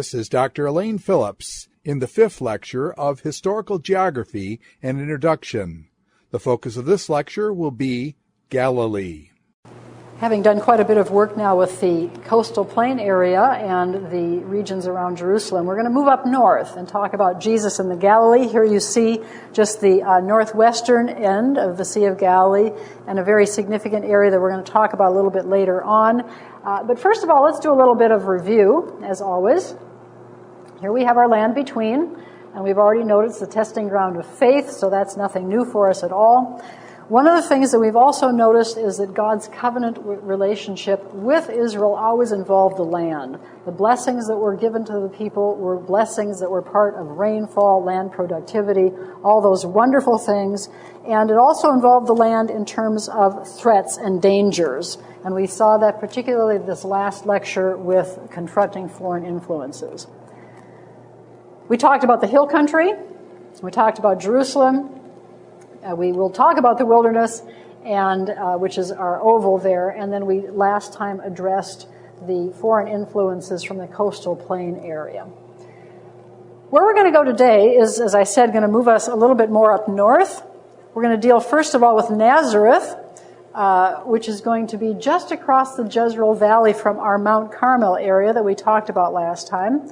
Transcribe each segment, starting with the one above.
us is Dr. Elaine Phillips in the 5th lecture of Historical Geography and Introduction. The focus of this lecture will be Galilee. Having done quite a bit of work now with the coastal plain area and the regions around Jerusalem, we're going to move up north and talk about Jesus in the Galilee. Here you see just the northwestern end of the Sea of Galilee and a very significant area that we're going to talk about a little bit later on. But first of all, let's do a little bit of review, as always. Here we have our land between, and we've already noticed the testing ground of faith, so that's nothing new for us at all. One of the things that we've also noticed is that God's covenant relationship with Israel always involved the land. The blessings that were given to the people were blessings that were part of rainfall, land productivity, all those wonderful things. And it also involved the land in terms of threats and dangers. And we saw that particularly this last lecture with confronting foreign influences. We talked about the hill country. We talked about Jerusalem. We will talk about the wilderness, and which is our oval there, and then we last time addressed the foreign influences from the coastal plain area. Where we're going to go today is, as I said, going to move us a little bit more up north. We're going to deal first of all with Nazareth, which is going to be just across the Jezreel Valley from our Mount Carmel area that we talked about last time.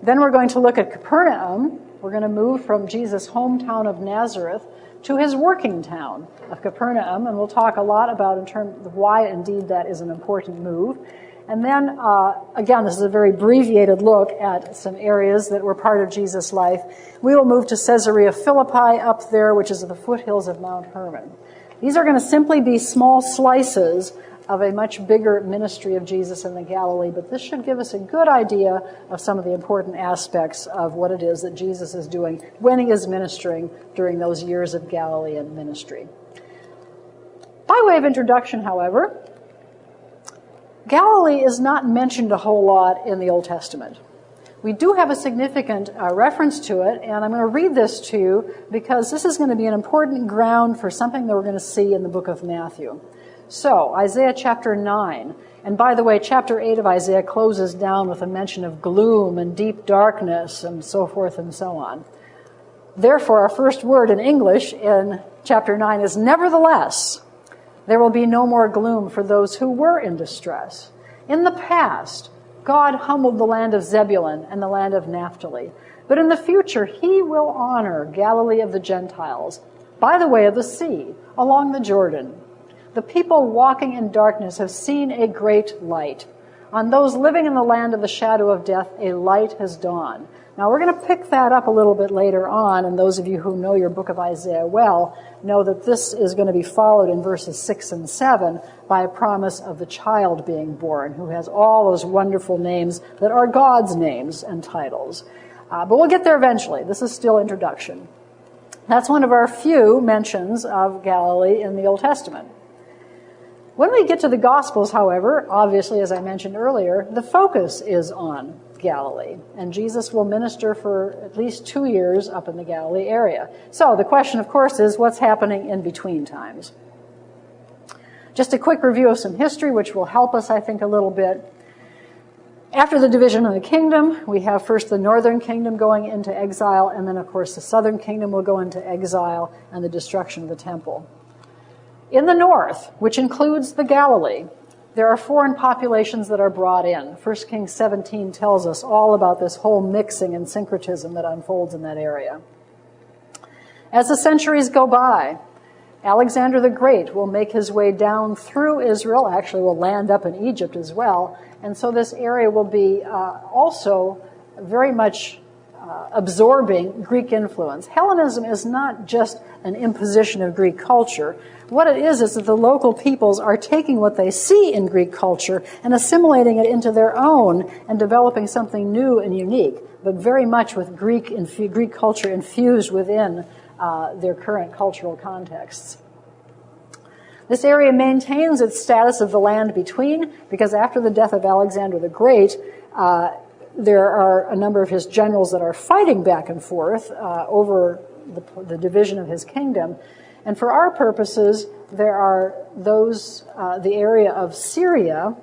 Then we're going to look at Capernaum. We're going to move from Jesus' hometown of Nazareth to his working town of Capernaum, and we'll talk a lot about in terms of why indeed that is an important move. And then, again, this is a very abbreviated look at some areas that were part of Jesus' life. We will move to Caesarea Philippi up there, which is at the foothills of Mount Hermon. These are going to simply be small slices of a much bigger ministry of Jesus in the Galilee, but this should give us a good idea of some of the important aspects of what it is that Jesus is doing when he is ministering during those years of Galilean ministry. By way of introduction, however, Galilee is not mentioned a whole lot in the Old Testament. We do have a significant reference to it, and I'm going to read this to you because this is going to be an important ground for something that we're going to see in the book of Matthew. So, Isaiah chapter 9, and by the way, chapter 8 of Isaiah closes down with a mention of gloom and deep darkness and so forth and so on. Therefore, our first word in English in chapter 9 is nevertheless. There will be no more gloom for those who were in distress. In the past, God humbled the land of Zebulun and the land of Naphtali, but in the future he will honor Galilee of the Gentiles by the way of the sea, along the Jordan. The people walking in darkness have seen a great light. On those living in the land of the shadow of death, a light has dawned. Now, we're going to pick that up a little bit later on, and those of you who know your book of Isaiah well know that this is going to be followed in verses 6 and 7 by a promise of the child being born, who has all those wonderful names that are God's names and titles. But we'll get there eventually. This is still introduction. That's one of our few mentions of Galilee in the Old Testament. When we get to the Gospels, however, obviously, as I mentioned earlier, the focus is on Galilee, and Jesus will minister for at least 2 years up in the Galilee area. So the question, of course, is what's happening in between times? Just a quick review of some history, which will help us, I think, a little bit. After the division of the kingdom, we have first the northern kingdom going into exile, and then, of course, the southern kingdom will go into exile and the destruction of the temple. In the north, which includes the Galilee, there are foreign populations that are brought in. 1 Kings 17 tells us all about this whole mixing and syncretism that unfolds in that area. As the centuries go by, Alexander the Great will make his way down through Israel, actually will land up in Egypt as well, and so this area will be also very much absorbing Greek influence. Hellenism is not just an imposition of Greek culture. What it is that the local peoples are taking what they see in Greek culture and assimilating it into their own and developing something new and unique, but very much with Greek culture infused within their current cultural contexts. This area maintains its status of the land between because after the death of Alexander the Great, there are a number of his generals that are fighting back and forth over the division of his kingdom. And for our purposes, there are those, the area of Syria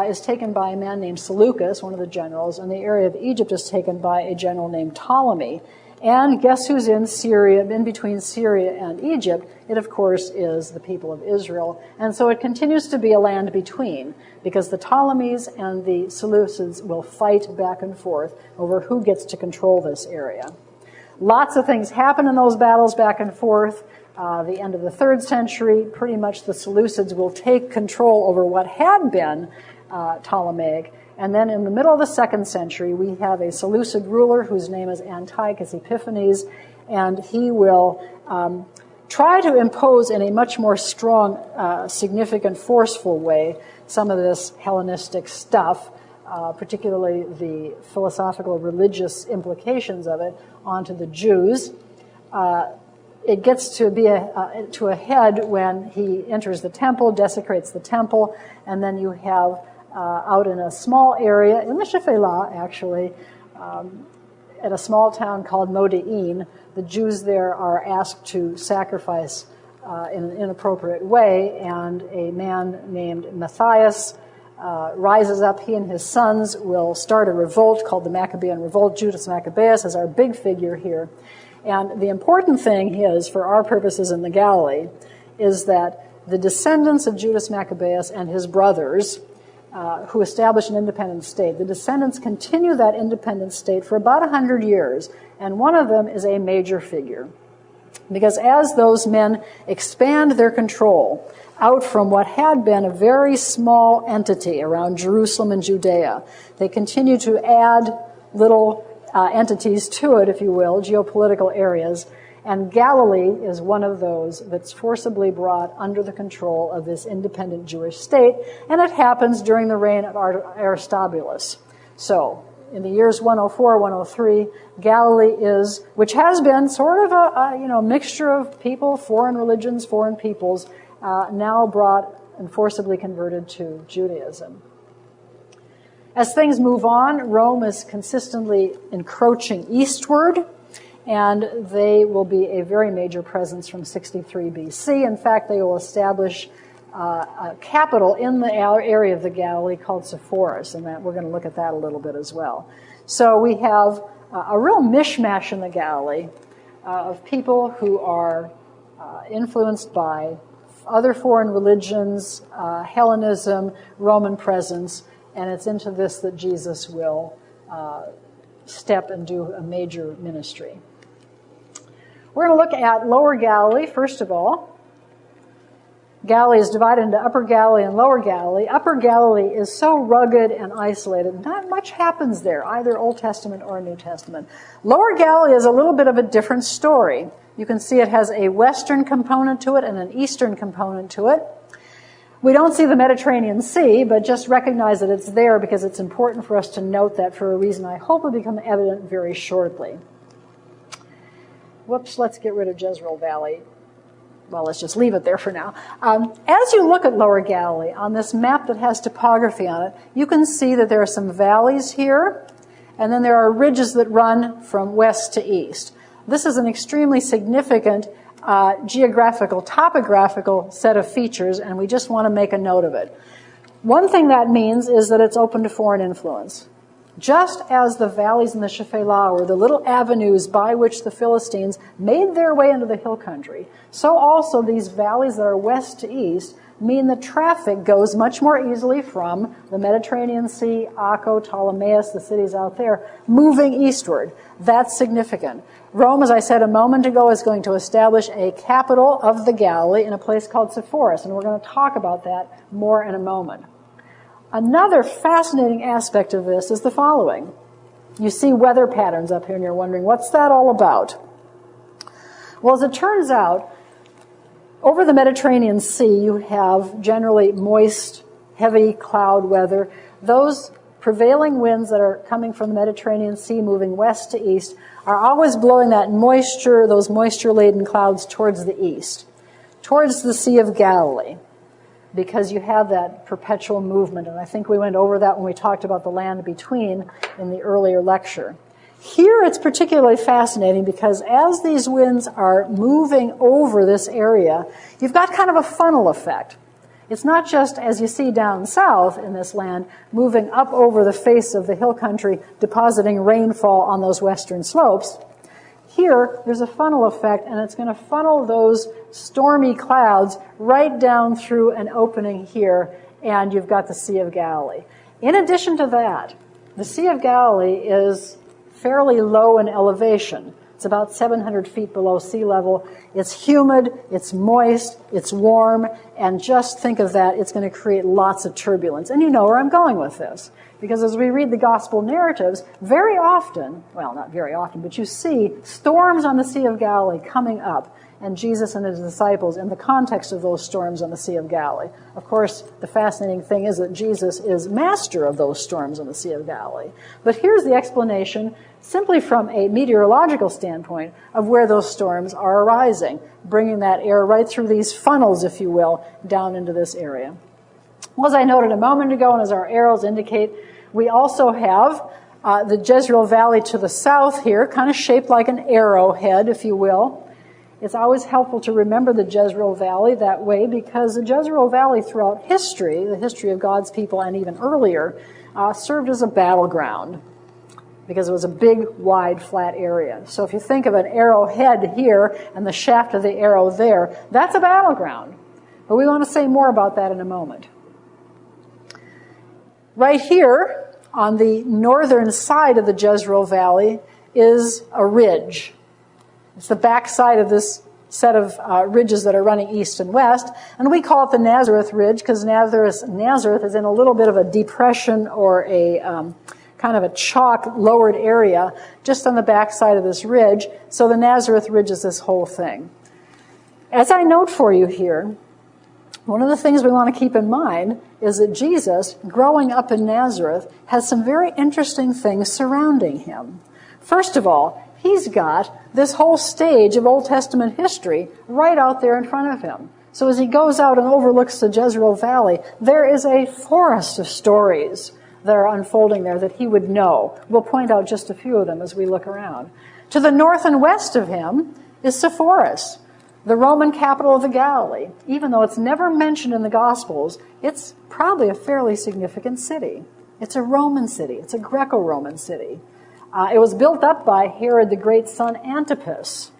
is taken by a man named Seleucus, one of the generals, and the area of Egypt is taken by a general named Ptolemy. And guess who's in Syria, in between Syria and Egypt? It, of course, is the people of Israel. And so it continues to be a land between, because the Ptolemies and the Seleucids will fight back and forth over who gets to control this area. Lots of things happen in those battles back and forth. The end of the 3rd century, pretty much the Seleucids will take control over what had been Ptolemaic. And then in the middle of the 2nd century, we have a Seleucid ruler whose name is Antiochus Epiphanes, and he will try to impose in a much more strong, significant, forceful way some of this Hellenistic stuff, particularly the philosophical, religious implications of it, onto the Jews. It gets to be to a head when he enters the temple, desecrates the temple, and then you have out in a small area, in the Shephelah, actually, at a small town called Modi'in, the Jews there are asked to sacrifice in an inappropriate way, and a man named Matthias rises up. He and his sons will start a revolt called the Maccabean Revolt. Judas Maccabeus is our big figure here. And the important thing is, for our purposes in the Galilee, is that the descendants of Judas Maccabeus and his brothers, who established an independent state, the descendants continue that independent state for about 100 years, and one of them is a major figure. Because as those men expand their control out from what had been a very small entity around Jerusalem and Judea, they continue to add little entities to it, if you will, geopolitical areas, and Galilee is one of those that's forcibly brought under the control of this independent Jewish state, and it happens during the reign of Aristobulus. So, in the years 104, 103, Galilee is, which has been sort of a mixture of people, foreign religions, foreign peoples, now brought and forcibly converted to Judaism. As things move on, Rome is consistently encroaching eastward, and they will be a very major presence from 63 BC. In fact, they will establish a capital in the area of the Galilee called Sepphoris, and that we're going to look at that a little bit as well. So we have a real mishmash in the Galilee of people who are influenced by other foreign religions, Hellenism, Roman presence, and it's into this that Jesus will step and do a major ministry. We're going to look at Lower Galilee, first of all. Galilee is divided into Upper Galilee and Lower Galilee. Upper Galilee is so rugged and isolated, not much happens there, either Old Testament or New Testament. Lower Galilee is a little bit of a different story. You can see it has a western component to it and an eastern component to it. We don't see the Mediterranean Sea, but just recognize that it's there because it's important for us to note that for a reason I hope will become evident very shortly. Whoops, let's get rid of Jezreel Valley. Well, let's just leave it there for now. As you look at Lower Galilee, on this map that has topography on it, you can see that there are some valleys here, and then there are ridges that run from west to east. This is an extremely significant geographical, topographical set of features, and we just want to make a note of it. One thing that means is that it's open to foreign influence. Just as the valleys in the Shephelah were the little avenues by which the Philistines made their way into the hill country, so also these valleys that are west to east mean that traffic goes much more easily from the Mediterranean Sea, Acco, Ptolemais, the cities out there, moving eastward. That's significant. Rome, as I said a moment ago, is going to establish a capital of the Galilee in a place called Sepphoris, and we're going to talk about that more in a moment. Another fascinating aspect of this is the following. You see weather patterns up here, and you're wondering, what's that all about? Well, as it turns out, over the Mediterranean Sea, you have generally moist, heavy cloud weather. Those prevailing winds that are coming from the Mediterranean Sea, moving west to east, are always blowing that moisture, those moisture-laden clouds towards the east, towards the Sea of Galilee, because you have that perpetual movement. And I think we went over that when we talked about the land between in the earlier lecture. Here it's particularly fascinating because as these winds are moving over this area, you've got kind of a funnel effect. It's not just, as you see down south in this land, moving up over the face of the hill country, depositing rainfall on those western slopes. Here, there's a funnel effect, and it's going to funnel those stormy clouds right down through an opening here, and you've got the Sea of Galilee. In addition to that, the Sea of Galilee is fairly low in elevation. It's about 700 feet below sea level. It's humid, it's moist, it's warm, and just think of that, it's going to create lots of turbulence. And you know where I'm going with this. Because as we read the gospel narratives, very often, well, not very often, but you see storms on the Sea of Galilee coming up, and Jesus and his disciples in the context of those storms on the Sea of Galilee. Of course, the fascinating thing is that Jesus is master of those storms on the Sea of Galilee. But here's the explanation, simply from a meteorological standpoint, of where those storms are arising, bringing that air right through these funnels, if you will, down into this area. Well, as I noted a moment ago, and as our arrows indicate, we also have the Jezreel Valley to the south here, kind of shaped like an arrowhead, if you will. It's always helpful to remember the Jezreel Valley that way because the Jezreel Valley throughout history, the history of God's people and even earlier, served as a battleground because it was a big, wide, flat area. So if you think of an arrowhead here and the shaft of the arrow there, that's a battleground. But we want to say more about that in a moment. Right here, on the northern side of the Jezreel Valley, is a ridge. It's the back side of this set of ridges that are running east and west, and we call it the Nazareth Ridge because Nazareth is in a little bit of a depression or a kind of a chalk lowered area just on the back side of this ridge, so the Nazareth Ridge is this whole thing. As I note for you here, one of the things we want to keep in mind is that Jesus, growing up in Nazareth, has some very interesting things surrounding him. First of all, he's got this whole stage of Old Testament history right out there in front of him. So as he goes out and overlooks the Jezreel Valley, there is a forest of stories that are unfolding there that he would know. We'll point out just a few of them as we look around. To the north and west of him is Sepphoris, the Roman capital of the Galilee. Even though it's never mentioned in the Gospels, it's probably a fairly significant city. It's a Roman city. It's a Greco-Roman city. It was built up by Herod the Great's son Antipas.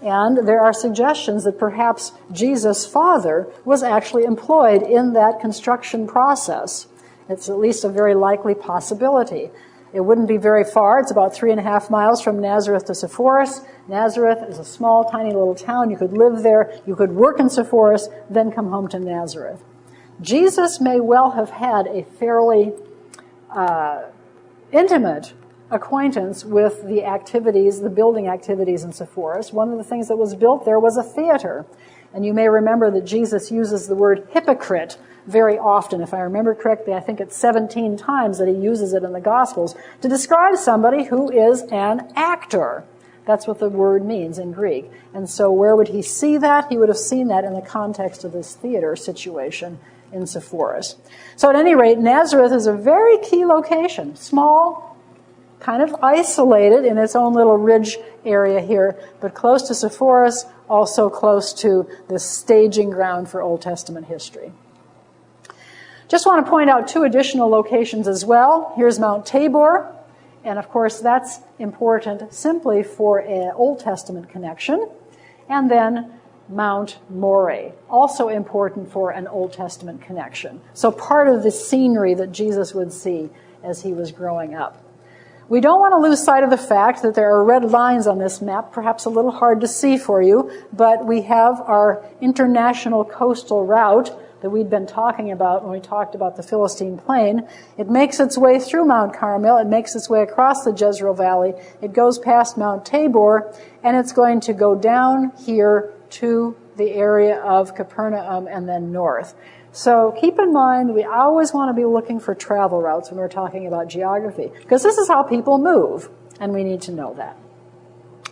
And there are suggestions that perhaps Jesus' father was actually employed in that construction process. It's at least a very likely possibility. It wouldn't be very far. It's about 3.5 miles from Nazareth to Sepphoris. Nazareth is a small, tiny little town. You could live there. You could work in Sepphoris, then come home to Nazareth. Jesus may well have had a fairly intimate acquaintance with the activities, the building activities in Sepphoris. One of the things that was built there was a theater. And you may remember that Jesus uses the word hypocrite very often. If I remember correctly, I think it's 17 times that he uses it in the Gospels to describe somebody who is an actor. That's what the word means in Greek. And so where would he see that? He would have seen that in the context of this theater situation in Sepphoris. So at any rate, Nazareth is a very key location. Small, kind of isolated in its own little ridge area here, but close to Sepphoris, also close to the staging ground for Old Testament history. Just want to point out 2 additional locations as well. Here's Mount Tabor, and of course that's important simply for an Old Testament connection. And then Mount Moreh, also important for an Old Testament connection. So part of the scenery that Jesus would see as he was growing up. We don't want to lose sight of the fact that there are red lines on this map, perhaps a little hard to see for you, but we have our international coastal route that we'd been talking about when we talked about the Philistine Plain. It makes its way through Mount Carmel. It makes its way across the Jezreel Valley. It goes past Mount Tabor, and it's going to go down here to the area of Capernaum and then north. So keep in mind, we always want to be looking for travel routes when we're talking about geography, because this is how people move, and we need to know that.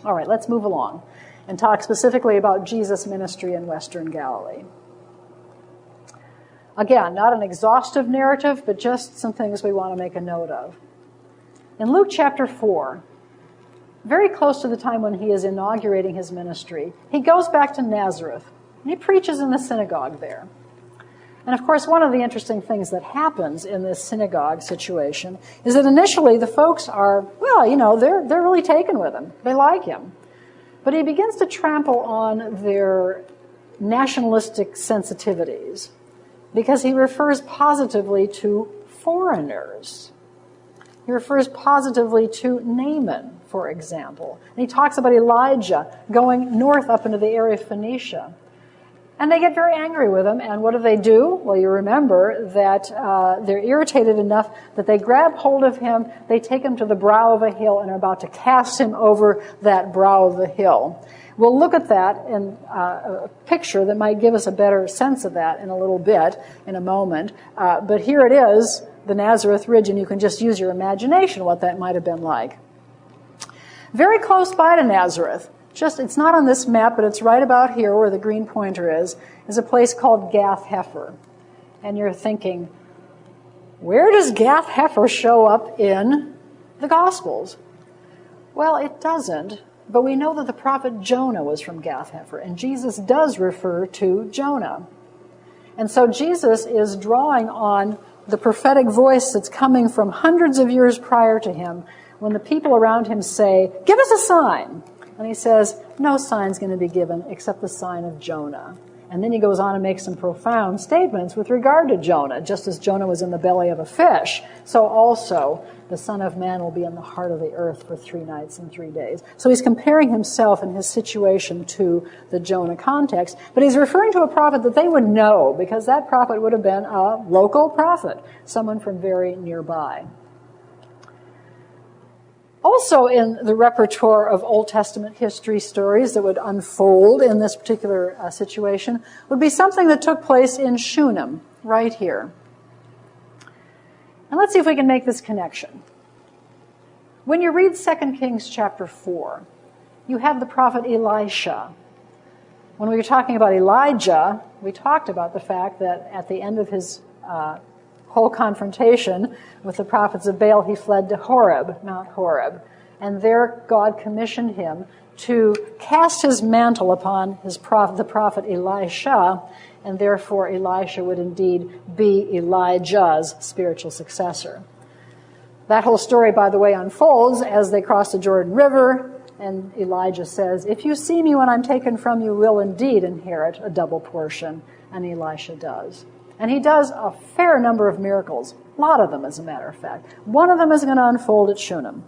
All right, let's move along and talk specifically about Jesus' ministry in Western Galilee. Again, not an exhaustive narrative, but just some things we want to make a note of. In Luke chapter 4, very close to the time when he is inaugurating his ministry, he goes back to Nazareth, and he preaches in the synagogue there. And of course, one of the interesting things that happens in this synagogue situation is that initially the folks are, well, they're really taken with him. They like him. But he begins to trample on their nationalistic sensitivities because he refers positively to foreigners. He refers positively to Naaman, for example. And he talks about Elijah going north up into the area of Phoenicia. And they get very angry with him, and what do? Well, you remember that they're irritated enough that they grab hold of him, they take him to the brow of a hill, and are about to cast him over that brow of the hill. We'll look at that in a picture that might give us a better sense of that in a little bit, in a moment. But here it is, the Nazareth Ridge, and you can just use your imagination what that might have been like. Very close by to Nazareth, it's not on this map, but it's right about here where the green pointer is a place called Gath Hepher. And you're thinking, where does Gath Hepher show up in the Gospels? Well, it doesn't, but we know that the prophet Jonah was from Gath Hepher, and Jesus does refer to Jonah. And so Jesus is drawing on the prophetic voice that's coming from hundreds of years prior to him when the people around him say, give us a sign. And he says, no sign's going to be given except the sign of Jonah. And then he goes on and makes some profound statements with regard to Jonah. Just as Jonah was in the belly of a fish, so also the Son of Man will be in the heart of the earth for 3 nights and 3 days. So he's comparing himself and his situation to the Jonah context. But he's referring to a prophet that they would know, because that prophet would have been a local prophet, someone from very nearby. Also in the repertoire of Old Testament history stories that would unfold in this particular situation would be something that took place in Shunem, right here. And let's see if we can make this connection. When you read 2 Kings chapter 4, you have the prophet Elisha. When we were talking about Elijah, we talked about the fact that at the end of his whole confrontation with the prophets of Baal, he fled to Horeb, Mount Horeb. And there God commissioned him to cast his mantle upon the prophet Elisha, and therefore Elisha would indeed be Elijah's spiritual successor. That whole story, by the way, unfolds as they cross the Jordan River, and Elijah says, if you see me when I'm taken from you, will indeed inherit a double portion, and Elisha does. And he does a fair number of miracles, a lot of them, as a matter of fact. One of them is going to unfold at Shunem.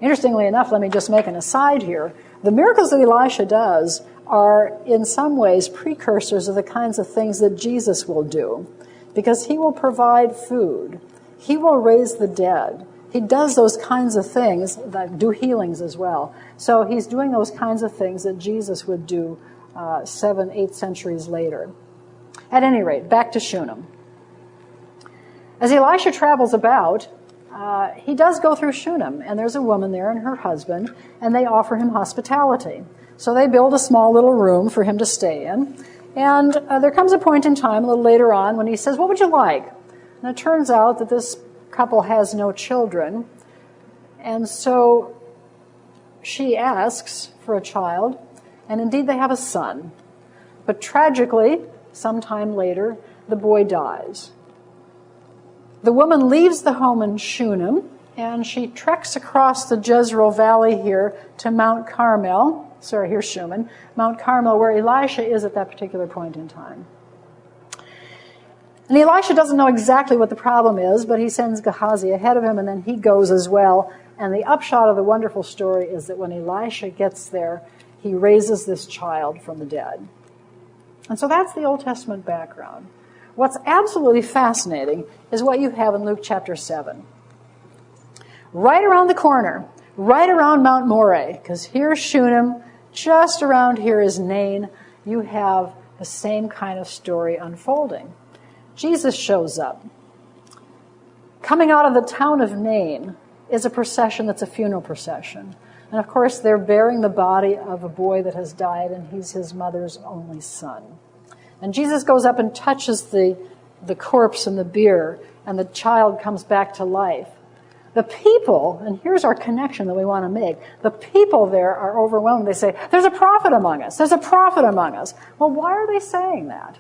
Interestingly enough, let me just make an aside here. The miracles that Elisha does are, in some ways, precursors of the kinds of things that Jesus will do, because he will provide food. He will raise the dead. He does those kinds of things that do healings as well. So he's doing those kinds of things that Jesus would do 7, 8 centuries later. At any rate, back to Shunem. As Elisha travels about, he does go through Shunem, and there's a woman there and her husband, and they offer him hospitality. So they build a small little room for him to stay in. And there comes a point in time, a little later on, when he says, what would you like? And it turns out that this couple has no children. And so she asks for a child, and indeed they have a son. But tragically, sometime later, the boy dies. The woman leaves the home in Shunem, and she treks across the Jezreel Valley here to Mount Carmel. Sorry, here's Shunem. Mount Carmel, where Elisha is at that particular point in time. And Elisha doesn't know exactly what the problem is, but he sends Gehazi ahead of him, and then he goes as well. And the upshot of the wonderful story is that when Elisha gets there, he raises this child from the dead. And so that's the Old Testament background. What's absolutely fascinating is what you have in Luke chapter 7. Right around the corner, right around Mount Moreh, because here's Shunem, just around here is Nain, you have the same kind of story unfolding. Jesus shows up. Coming out of the town of Nain is a procession that's a funeral procession. And of course, they're bearing the body of a boy that has died, and he's his mother's only son. And Jesus goes up and touches the corpse and the bier, and the child comes back to life. The people, and here's our connection that we want to make, the people there are overwhelmed. They say, there's a prophet among us. There's a prophet among us. Well, why are they saying that?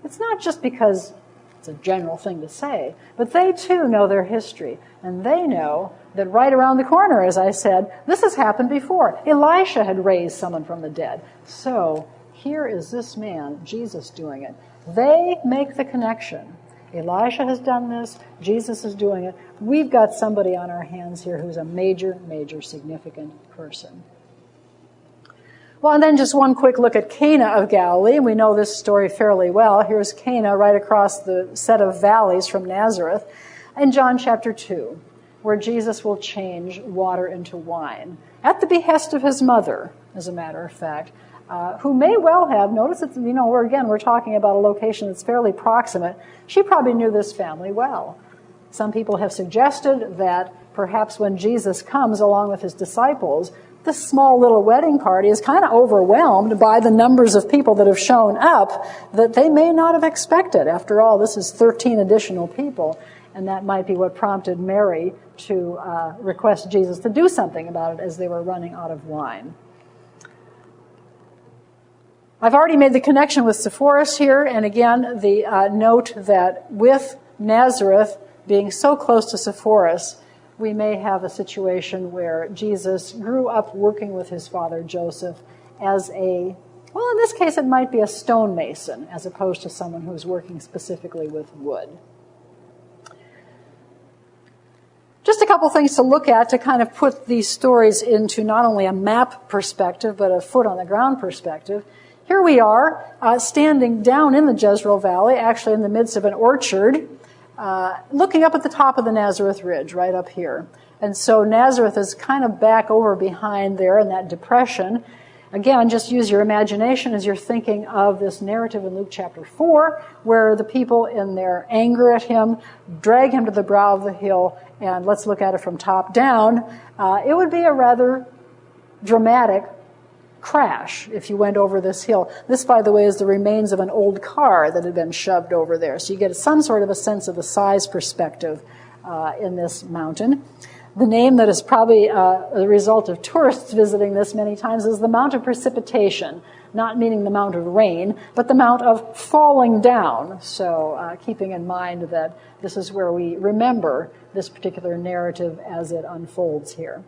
It's not just because it's a general thing to say, but they too know their history, and they know that right around the corner, as I said, this has happened before. Elisha had raised someone from the dead. So here is this man, Jesus, doing it. They make the connection. Elisha has done this. Jesus is doing it. We've got somebody on our hands here who's a major, major significant person. Well, and then just one quick look at Cana of Galilee. We know this story fairly well. Here's Cana right across the set of valleys from Nazareth in John chapter 2, where Jesus will change water into wine at the behest of his mother, as a matter of fact, who may well have, notice that, we're talking about a location that's fairly proximate. She probably knew this family well. Some people have suggested that perhaps when Jesus comes along with his disciples, this small little wedding party is kind of overwhelmed by the numbers of people that have shown up that they may not have expected. After all, this is 13 additional people, and that might be what prompted Mary to request Jesus to do something about it as they were running out of wine. I've already made the connection with Sepphoris here, and again, the note that with Nazareth being so close to Sepphoris, we may have a situation where Jesus grew up working with his father Joseph as in this case it might be a stonemason as opposed to someone who's working specifically with wood. Just a couple things to look at to kind of put these stories into not only a map perspective, but a foot-on-the-ground perspective. Here we are, standing down in the Jezreel Valley, actually in the midst of an orchard, looking up at the top of the Nazareth Ridge, right up here. And so Nazareth is kind of back over behind there in that depression. Again, just use your imagination as you're thinking of this narrative in Luke chapter 4, where the people in their anger at him drag him to the brow of the hill, and let's look at it from top down. It would be a rather dramatic crash if you went over this hill. This, by the way, is the remains of an old car that had been shoved over there. So you get some sort of a sense of the size perspective in this mountain. The name that is probably the result of tourists visiting this many times is the Mount of Precipitation, not meaning the Mount of Rain, but the Mount of Falling Down. So keeping in mind that this is where we remember this particular narrative as it unfolds here.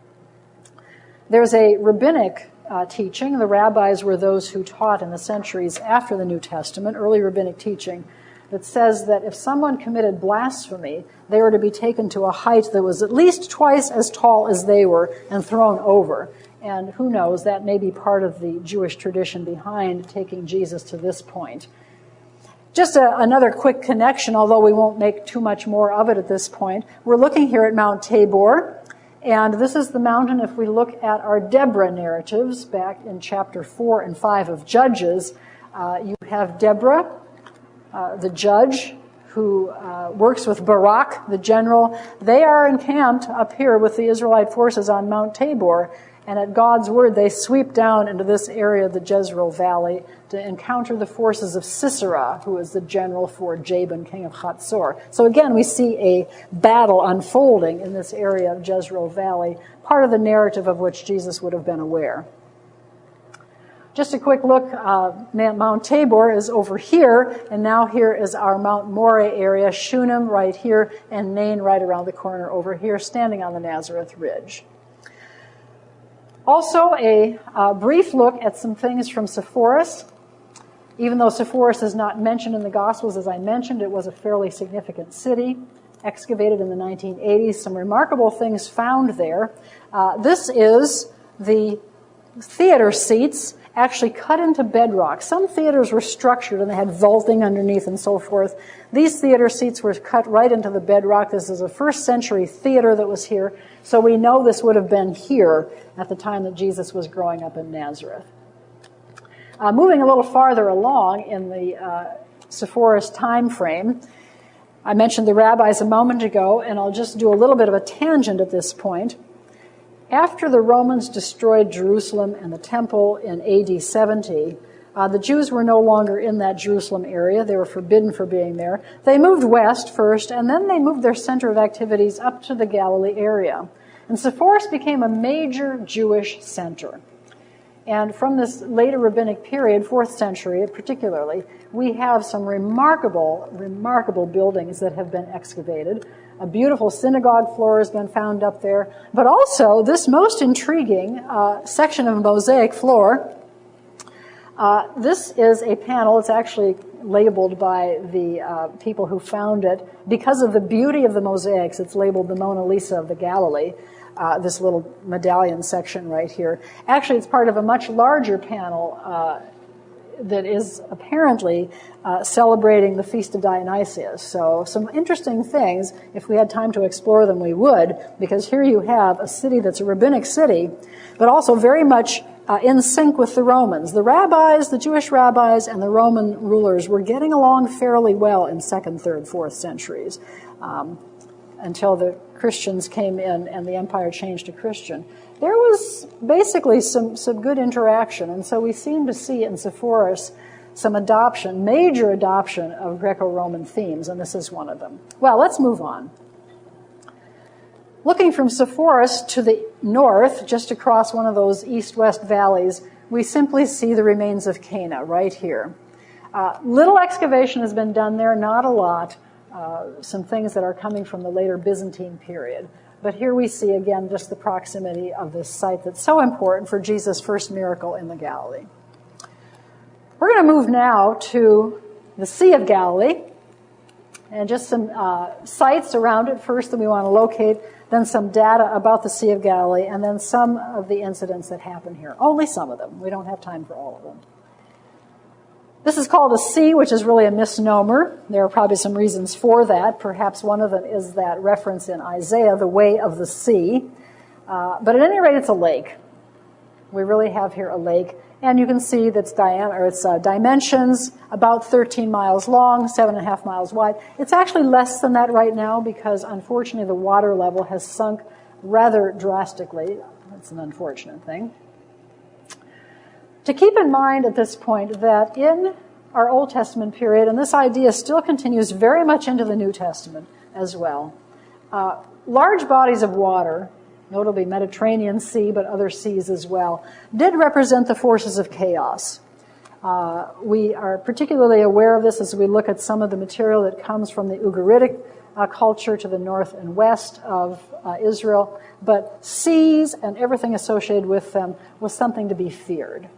There's a rabbinic teaching. The rabbis were those who taught in the centuries after the New Testament, early rabbinic teaching, that says that if someone committed blasphemy, they were to be taken to a height that was at least twice as tall as they were and thrown over. And who knows, that may be part of the Jewish tradition behind taking Jesus to this point. Just another quick connection, although we won't make too much more of it at this point. We're looking here at Mount Tabor. And this is the mountain, if we look at our Deborah narratives back in chapter 4 and 5 of Judges, you have Deborah, the judge, who works with Barak, the general. They are encamped up here with the Israelite forces on Mount Tabor, and at God's word, they sweep down into this area of the Jezreel Valley to encounter the forces of Sisera, who is the general for Jabin, king of Hatzor. So again, we see a battle unfolding in this area of Jezreel Valley, part of the narrative of which Jesus would have been aware. Just a quick look, Mount Tabor is over here, and now here is our Mount Moreh area, Shunem right here, and Nain right around the corner over here, standing on the Nazareth Ridge. Also, a brief look at some things from Sepphoris. Even though Sepphoris is not mentioned in the Gospels, as I mentioned, it was a fairly significant city, excavated in the 1980s. Some remarkable things found there. This is the theater seats actually cut into bedrock. Some theaters were structured and they had vaulting underneath and so forth. These theater seats were cut right into the bedrock. This is a first century theater that was here. So we know this would have been here at the time that Jesus was growing up in Nazareth. Moving a little farther along in the Sepphoris time frame, I mentioned the rabbis a moment ago, and I'll just do a little bit of a tangent at this point. After the Romans destroyed Jerusalem and the temple in AD 70, the Jews were no longer in that Jerusalem area. They were forbidden for being there. They moved west first, and then they moved their center of activities up to the Galilee area. And Sepphoris became a major Jewish center. And from this later rabbinic period, 4th century particularly, we have some remarkable, remarkable buildings that have been excavated. A beautiful synagogue floor has been found up there. But also, this most intriguing section of mosaic floor, this is a panel. It's actually labeled by the people who found it. Because of the beauty of the mosaics, it's labeled the Mona Lisa of the Galilee, this little medallion section right here. Actually, it's part of a much larger panel that is apparently celebrating the Feast of Dionysius. So some interesting things. If we had time to explore them, we would, because here you have a city that's a rabbinic city, but also very much in sync with the Romans. The rabbis, the Jewish rabbis, and the Roman rulers were getting along fairly well in 2nd, 3rd, 4th centuries until the Christians came in and the empire changed to Christian. There was basically some good interaction, and so we seem to see in Sepphoris some adoption, major adoption of Greco-Roman themes, and this is one of them. Well, let's move on. Looking from Sepphoris to the north, just across one of those east-west valleys, we simply see the remains of Cana right here. Little excavation has been done there, not a lot. Some things that are coming from the later Byzantine period. But here we see, again, just the proximity of this site that's so important for Jesus' first miracle in the Galilee. We're going to move now to the Sea of Galilee, and just some sites around it first that we want to locate, then some data about the Sea of Galilee, and then some of the incidents that happen here. Only some of them. We don't have time for all of them. This is called a sea, which is really a misnomer. There are probably some reasons for that. Perhaps one of them is that reference in Isaiah, the way of the sea. But at any rate, it's a lake. We really have here a lake. And you can see that its dimensions, about 13 miles long, 7.5 miles wide. It's actually less than that right now because, unfortunately, the water level has sunk rather drastically. That's an unfortunate thing. To keep in mind at this point that in our Old Testament period, and this idea still continues very much into the New Testament as well, large bodies of water, notably Mediterranean Sea, but other seas as well, did represent the forces of chaos. We are particularly aware of this as we look at some of the material that comes from the Ugaritic culture to the north and west of Israel, but seas and everything associated with them was something to be feared.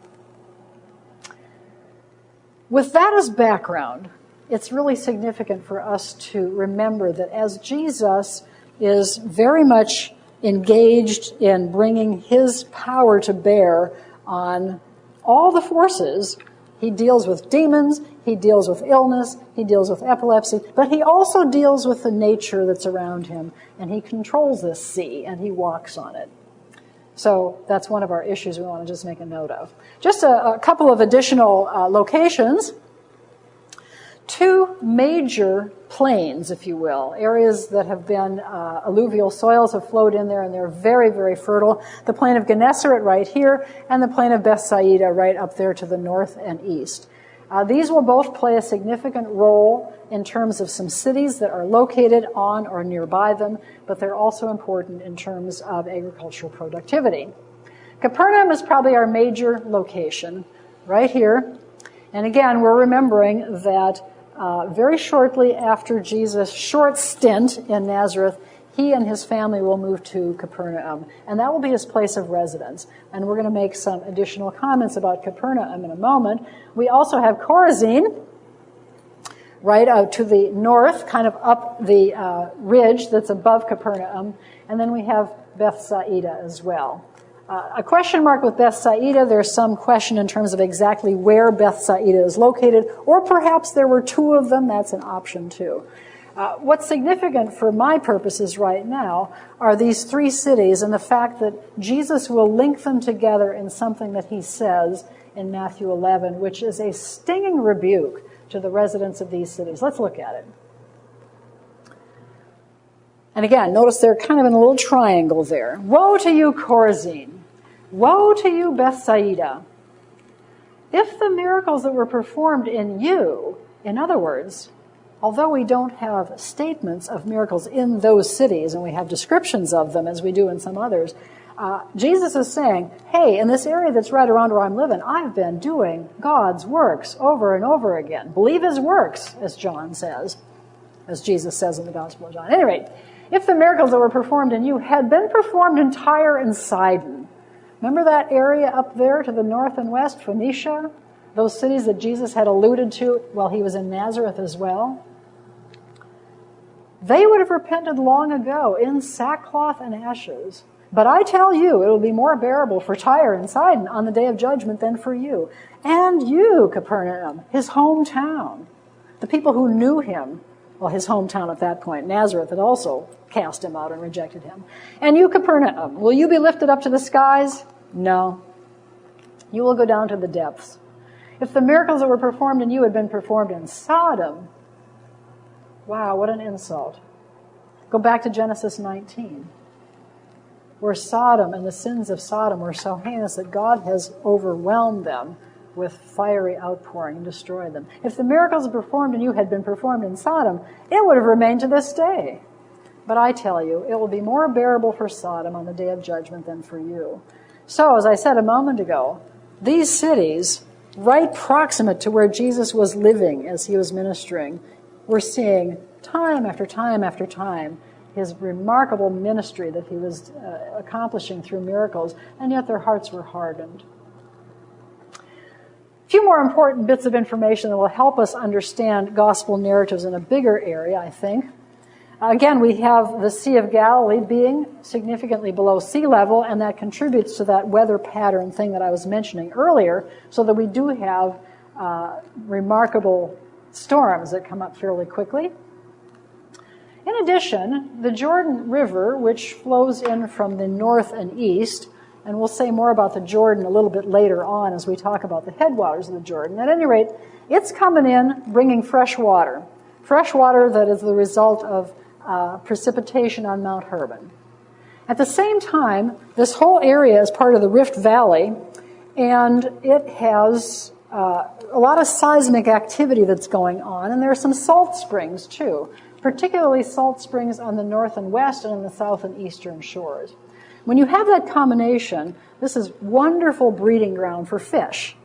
With that as background, it's really significant for us to remember that as Jesus is very much engaged in bringing his power to bear on all the forces, he deals with demons, he deals with illness, he deals with epilepsy, but he also deals with the nature that's around him, and he controls this sea, and he walks on it. So that's one of our issues we want to just make a note of. Just a couple of additional locations. 2 major plains, if you will, areas that have been alluvial soils have flowed in there, and they're very, very fertile. The plain of Gennesaret right here, and the plain of Bethsaida right up there to the north and east. These will both play a significant role in terms of some cities that are located on or nearby them, but they're also important in terms of agricultural productivity. Capernaum is probably our major location, right here. And again, we're remembering that very shortly after Jesus' short stint in Nazareth, he and his family will move to Capernaum, and that will be his place of residence. And we're going to make some additional comments about Capernaum in a moment. We also have Chorazin, right out to the north, kind of up the ridge that's above Capernaum, and then we have Bethsaida as well. A question mark with Bethsaida, there's some question in terms of exactly where Bethsaida is located, or perhaps there were 2 of them, that's an option too. What's significant for my purposes right now are these 3 cities and the fact that Jesus will link them together in something that he says in Matthew 11, which is a stinging rebuke to the residents of these cities. Let's look at it. And again, notice they're kind of in a little triangle there. Woe to you, Chorazin! Woe to you, Bethsaida! If the miracles that were performed in you, in other words, although we don't have statements of miracles in those cities, and we have descriptions of them as we do in some others, Jesus is saying, hey, in this area that's right around where I'm living, I've been doing God's works over and over again. Believe his works, as John says, as Jesus says in the Gospel of John. At any rate, if the miracles that were performed in you had been performed in Tyre and Sidon, remember that area up there to the north and west, Phoenicia? Those cities that Jesus had alluded to while he was in Nazareth as well? They would have repented long ago in sackcloth and ashes. But I tell you, it will be more bearable for Tyre and Sidon on the day of judgment than for you. And you, Capernaum, his hometown. The people who knew him, well, his hometown at that point, Nazareth, had also cast him out and rejected him. And you, Capernaum, will you be lifted up to the skies? No. You will go down to the depths. If the miracles that were performed in you had been performed in Sodom, wow, what an insult. Go back to Genesis 19. Where Sodom and the sins of Sodom were so heinous that God has overwhelmed them with fiery outpouring and destroyed them. If the miracles performed in you had been performed in Sodom, it would have remained to this day. But I tell you, it will be more bearable for Sodom on the day of judgment than for you. So, as I said a moment ago, these cities, right proximate to where Jesus was living as he was ministering, we're seeing time after time after time his remarkable ministry that he was accomplishing through miracles, and yet their hearts were hardened. A few more important bits of information that will help us understand gospel narratives in a bigger area, I think. Again, we have the Sea of Galilee being significantly below sea level, and that contributes to that weather pattern thing that I was mentioning earlier, so that we do have remarkable storms that come up fairly quickly. In addition, the Jordan River, which flows in from the north and east, and we'll say more about the Jordan a little bit later on as we talk about the headwaters of the Jordan. At any rate, it's coming in bringing fresh water that is the result of precipitation on Mount Hermon. At the same time, this whole area is part of the Rift Valley, and it has a lot of seismic activity that's going on, and there are some salt springs too, particularly salt springs on the north and west and on the south and eastern shores. When you have that combination, this is wonderful breeding ground for fish.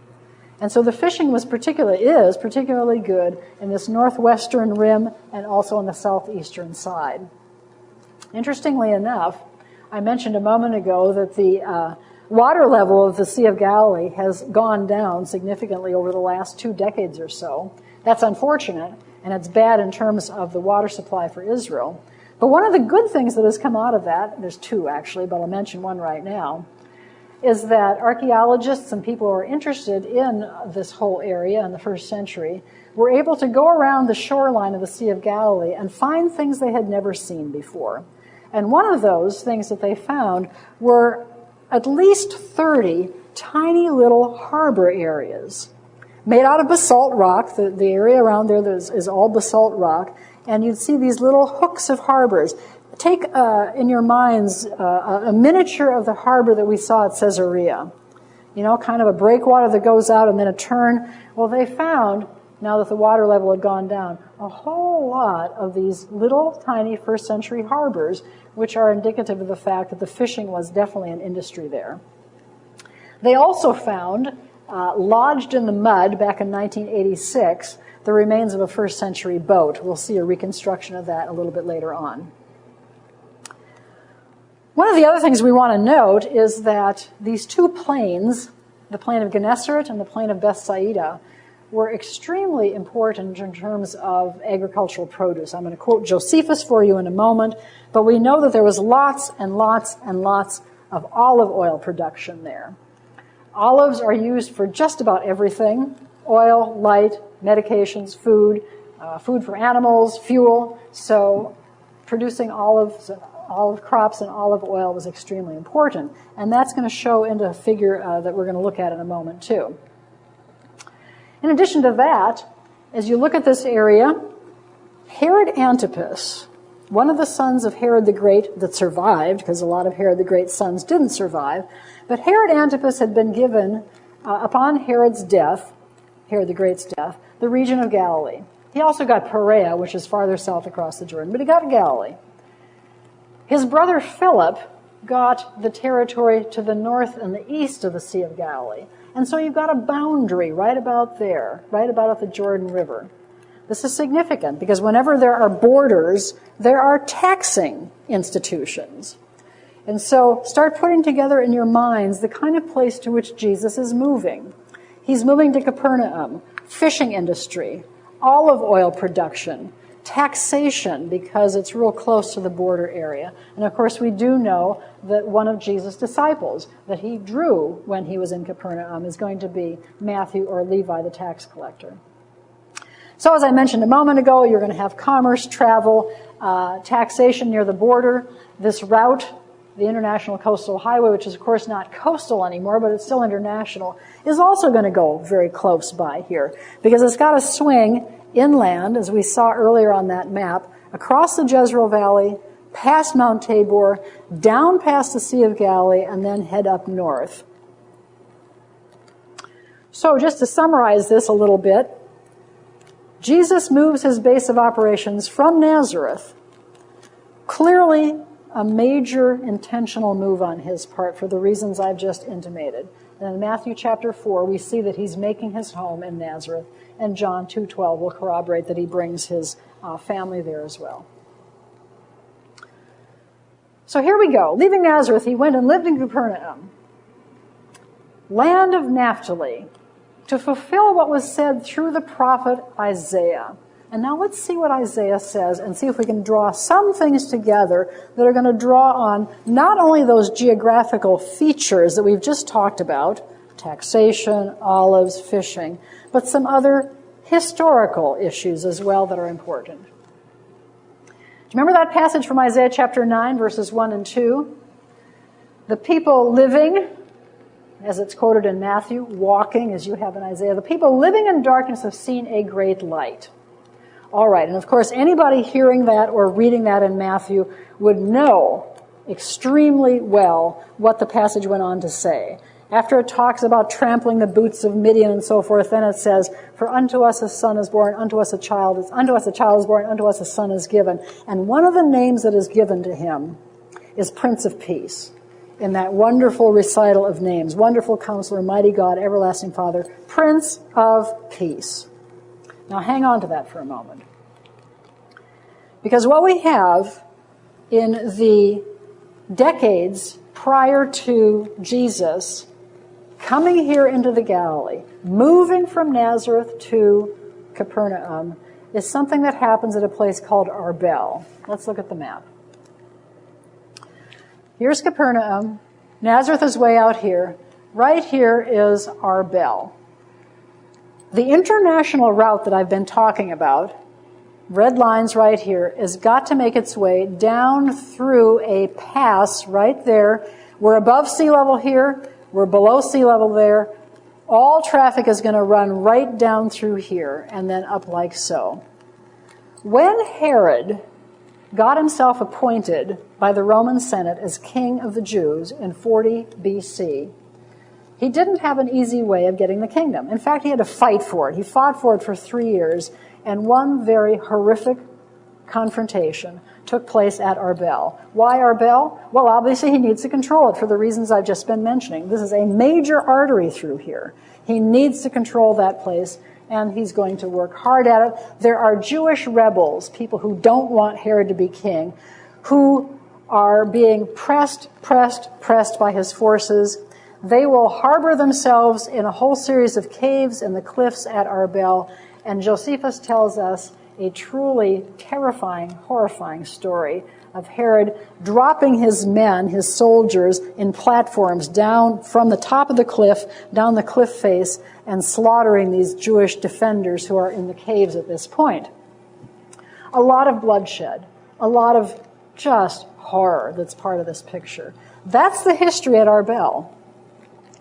And so the fishing is particularly good in this northwestern rim and also on the southeastern side. Interestingly enough, I mentioned a moment ago that the water level of the Sea of Galilee has gone down significantly over the last 2 decades or so. That's unfortunate, and it's bad in terms of the water supply for Israel. But one of the good things that has come out of that, there's 2 actually, but I'll mention one right now, is that archaeologists and people who are interested in this whole area in the first century were able to go around the shoreline of the Sea of Galilee and find things they had never seen before. And one of those things that they found were at least 30 tiny little harbor areas made out of basalt rock. The area around there is all basalt rock, and you'd see these little hooks of harbors. Take in your minds a miniature of the harbor that we saw at Caesarea. You know, kind of a breakwater that goes out and then a turn. Well, they found, now that the water level had gone down, a whole lot of these little tiny first century harbors, which are indicative of the fact that the fishing was definitely an industry there. They also found, lodged in the mud back in 1986, the remains of a first century boat. We'll see a reconstruction of that a little bit later on. One of the other things we want to note is that these 2 plains, the plain of Gennesaret and the plain of Bethsaida, were extremely important in terms of agricultural produce. I'm going to quote Josephus for you in a moment, but we know that there was lots and lots and lots of olive oil production there. Olives are used for just about everything: oil, light, medications, food, food for animals, fuel. So producing olive crops and olive oil was extremely important. And that's going to show into a figure that we're going to look at in a moment too. In addition to that, as you look at this area, Herod Antipas, one of the sons of Herod the Great that survived, because a lot of Herod the Great's sons didn't survive, but Herod Antipas had been given, upon Herod's death, Herod the Great's death, the region of Galilee. He also got Perea, which is farther south across the Jordan, but he got Galilee. His brother Philip got the territory to the north and the east of the Sea of Galilee. And so you've got a boundary right about there, right about at the Jordan River. This is significant because whenever there are borders, there are taxing institutions. And so start putting together in your minds the kind of place to which Jesus is moving. He's moving to Capernaum, fishing industry, olive oil production, taxation because it's real close to the border area. And of course we do know that one of Jesus' disciples that he drew when he was in Capernaum is going to be Matthew or Levi the tax collector. So as I mentioned a moment ago, you're going to have commerce, travel, taxation near the border. This route, the International Coastal Highway, which is of course not coastal anymore, but it's still international, is also going to go very close by here because it's got to swing inland, as we saw earlier on that map, across the Jezreel Valley, past Mount Tabor, down past the Sea of Galilee, and then head up north. So just to summarize this a little bit, Jesus moves his base of operations from Nazareth. Clearly a major intentional move on his part for the reasons I've just intimated. And in Matthew chapter 4, we see that he's making his home in Nazareth, and John 2:12 will corroborate that he brings his family there as well. So here we go. Leaving Nazareth, he went and lived in Capernaum, land of Naphtali, to fulfill what was said through the prophet Isaiah. And now let's see what Isaiah says and see if we can draw some things together that are going to draw on not only those geographical features that we've just talked about, taxation, olives, fishing, but some other historical issues as well that are important. Do you remember that passage from Isaiah chapter 9, verses 1 and 2? The people living, as it's quoted in Matthew, walking, as you have in Isaiah, the people living in darkness have seen a great light. All right, and of course, anybody hearing that or reading that in Matthew would know extremely well what the passage went on to say. After it talks about trampling the boots of Midian and so forth, then it says, "For unto us a son is born, unto us a child is born, unto us a son is given." And one of the names that is given to him is Prince of Peace. In that wonderful recital of names, Wonderful Counselor, Mighty God, Everlasting Father, Prince of Peace. Now hang on to that for a moment. Because what we have in the decades prior to Jesus coming here into the Galilee, moving from Nazareth to Capernaum, is something that happens at a place called Arbel. Let's look at the map. Here's Capernaum. Nazareth is way out here. Right here is Arbel. The international route that I've been talking about, red lines right here, has got to make its way down through a pass right there. We're above sea level here. We're below sea level there. All traffic is going to run right down through here and then up like so. When Herod got himself appointed by the Roman Senate as king of the Jews in 40 BC, he didn't have an easy way of getting the kingdom. In fact, he had to fight for it. He fought for it for 3 years, and one very horrific confrontation took place at Arbel. Why Arbel? Well, obviously he needs to control it for the reasons I've just been mentioning. This is a major artery through here. He needs to control that place, and he's going to work hard at it. There are Jewish rebels, people who don't want Herod to be king, who are being pressed by his forces. They will harbor themselves in a whole series of caves in the cliffs at Arbel, and Josephus tells us a truly terrifying, horrifying story of Herod dropping his men, his soldiers, in platforms down from the top of the cliff, down the cliff face, and slaughtering these Jewish defenders who are in the caves at this point. A lot of bloodshed, a lot of just horror that's part of this picture. That's the history at Arbel.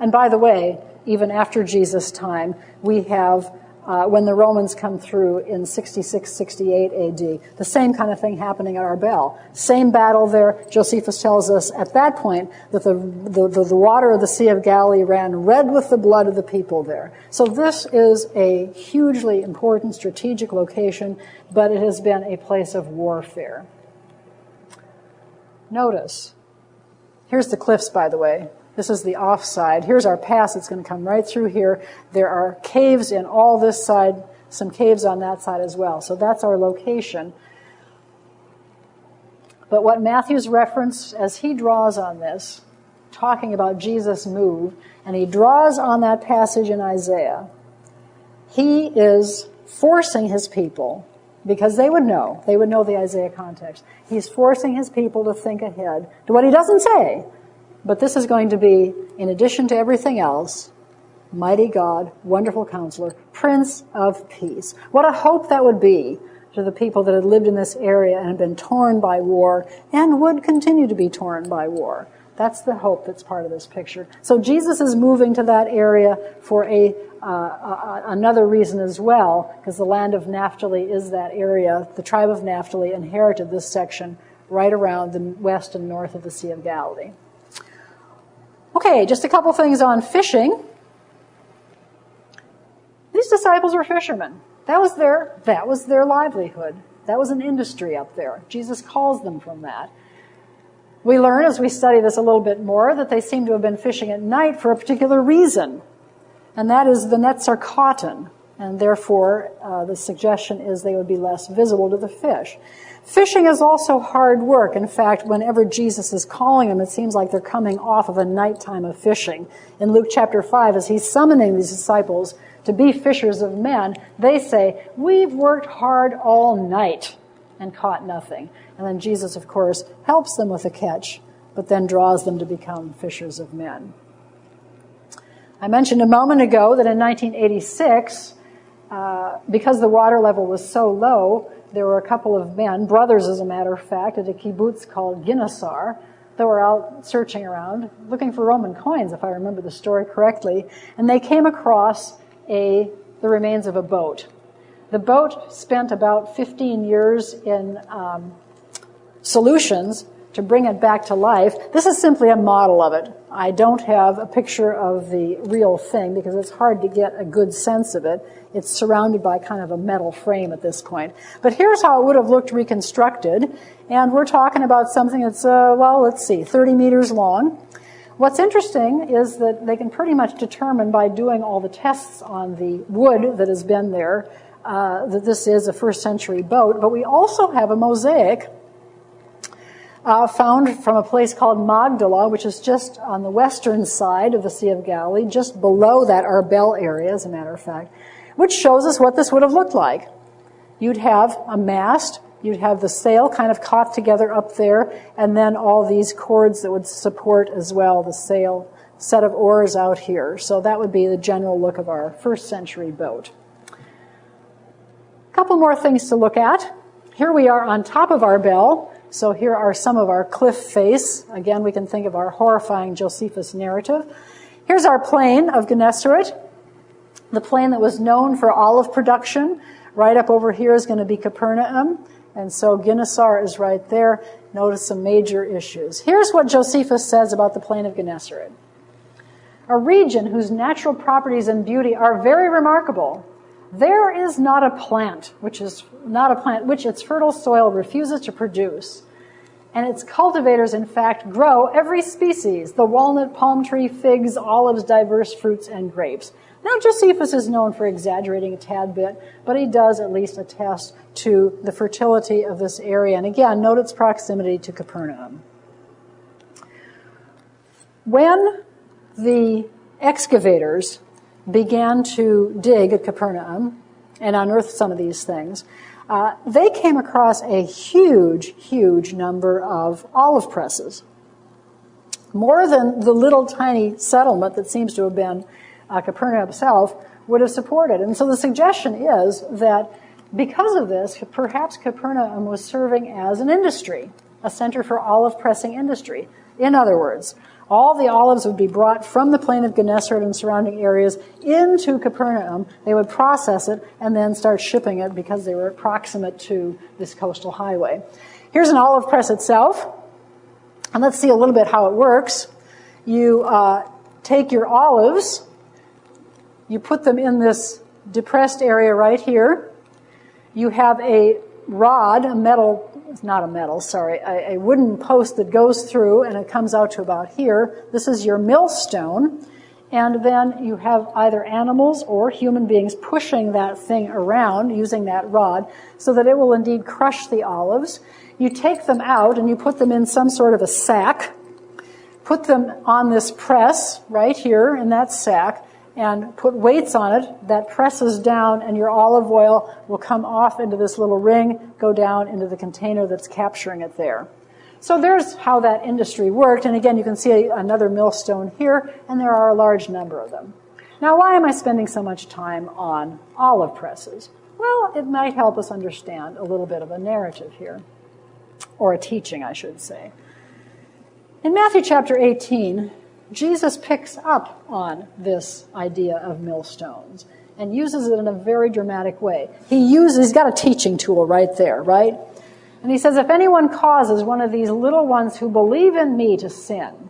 And by the way, even after Jesus' time, we have, when the Romans come through in 66, 68 AD, the same kind of thing happening at Arbel. Same battle there. Josephus tells us at that point that the water of the Sea of Galilee ran red with the blood of the people there. So this is a hugely important strategic location, but it has been a place of warfare. Notice, Here's the cliffs, by the way. This is the off side. Here's our pass. It's going to come right through here. There are caves in all this side, some caves on that side as well. So that's our location. But what Matthew's referenced as he draws on this, talking about Jesus' move, and he draws on that passage in Isaiah, he is forcing his people, because they would know the Isaiah context. He's forcing his people to think ahead to what he doesn't say. But this is going to be, in addition to everything else, mighty God, wonderful counselor, Prince of Peace. What a hope that would be to the people that had lived in this area and had been torn by war and would continue to be torn by war. That's the hope that's part of this picture. So Jesus is moving to that area for another reason as well, because the land of Naphtali is that area. The tribe of Naphtali inherited this section right around the west and north of the Sea of Galilee. Okay, just a couple things on fishing. These disciples were fishermen. That was their livelihood. That was an industry up there. Jesus calls them from that. We learn as we study this a little bit more that they seem to have been fishing at night for a particular reason. And that is the nets are cotton. And therefore, the suggestion is they would be less visible to the fish. Fishing is also hard work. In fact, whenever Jesus is calling them, it seems like they're coming off of a nighttime of fishing. In Luke chapter 5, as he's summoning these disciples to be fishers of men, they say, "We've worked hard all night and caught nothing." And then Jesus, of course, helps them with a catch, but then draws them to become fishers of men. I mentioned a moment ago that in 1986, because the water level was so low, there were a couple of men, brothers as a matter of fact, at a kibbutz called Ginosar, that were out searching around, looking for Roman coins, if I remember the story correctly, and they came across the remains of a boat. The boat spent about 15 years in solutions to bring it back to life. This is simply a model of it. I don't have a picture of the real thing because it's hard to get a good sense of it. It's surrounded by kind of a metal frame at this point. But here's how it would have looked reconstructed. And we're talking about something that's, 30 meters long. What's interesting is that they can pretty much determine by doing all the tests on the wood that has been there that this is a first century boat. But we also have a mosaic found from a place called Magdala, which is just on the western side of the Sea of Galilee, just below that Arbel area, as a matter of fact, which shows us what this would have looked like. You'd have a mast, you'd have the sail kind of caught together up there, and then all these cords that would support as well the sail, set of oars out here. So that would be the general look of our first century boat. A couple more things to look at. Here we are on top of Arbel. So here are some of our cliff face. Again, we can think of our horrifying Josephus narrative. Here's our plain of Gennesaret, the plain that was known for olive production. Right up over here is going to be Capernaum. And so Gennesar is right there. Notice some major issues. Here's what Josephus says about the plain of Gennesaret. A region whose natural properties and beauty are very remarkable. There is not a plant which its fertile soil refuses to produce. And its cultivators, in fact, grow every species, the walnut, palm tree, figs, olives, diverse fruits, and grapes. Now, Josephus is known for exaggerating a tad bit, but he does at least attest to the fertility of this area. And again, note its proximity to Capernaum. When the excavators began to dig at Capernaum and unearth some of these things, they came across a huge number of olive presses. More than the little tiny settlement that seems to have been Capernaum itself would have supported. And so the suggestion is that because of this, perhaps Capernaum was serving as an industry, a center for olive pressing industry. In other words, all the olives would be brought from the plain of Gennesaret and surrounding areas into Capernaum. They would process it and then start shipping it because they were proximate to this coastal highway. Here's an olive press itself. And let's see a little bit how it works. You take your olives, you put them in this depressed area right here. You have a rod, a metal it's not a metal, sorry, a wooden post that goes through and it comes out to about here. This is your millstone. And then you have either animals or human beings pushing that thing around using that rod so that it will indeed crush the olives. You take them out and you put them in some sort of a sack, put them on this press right here in that sack, and put weights on it. That presses down and your olive oil will come off into this little ring, go down into the container that's capturing it there. So there's how that industry worked. And again, you can see another millstone here, and there are a large number of them. Now, why am I spending so much time on olive presses? Well, it might help us understand a little bit of a narrative here, or a teaching, I should say. In Matthew chapter 18, Jesus picks up on this idea of millstones and uses it in a very dramatic way. He's got a teaching tool right there, right? And he says, if anyone causes one of these little ones who believe in me to sin,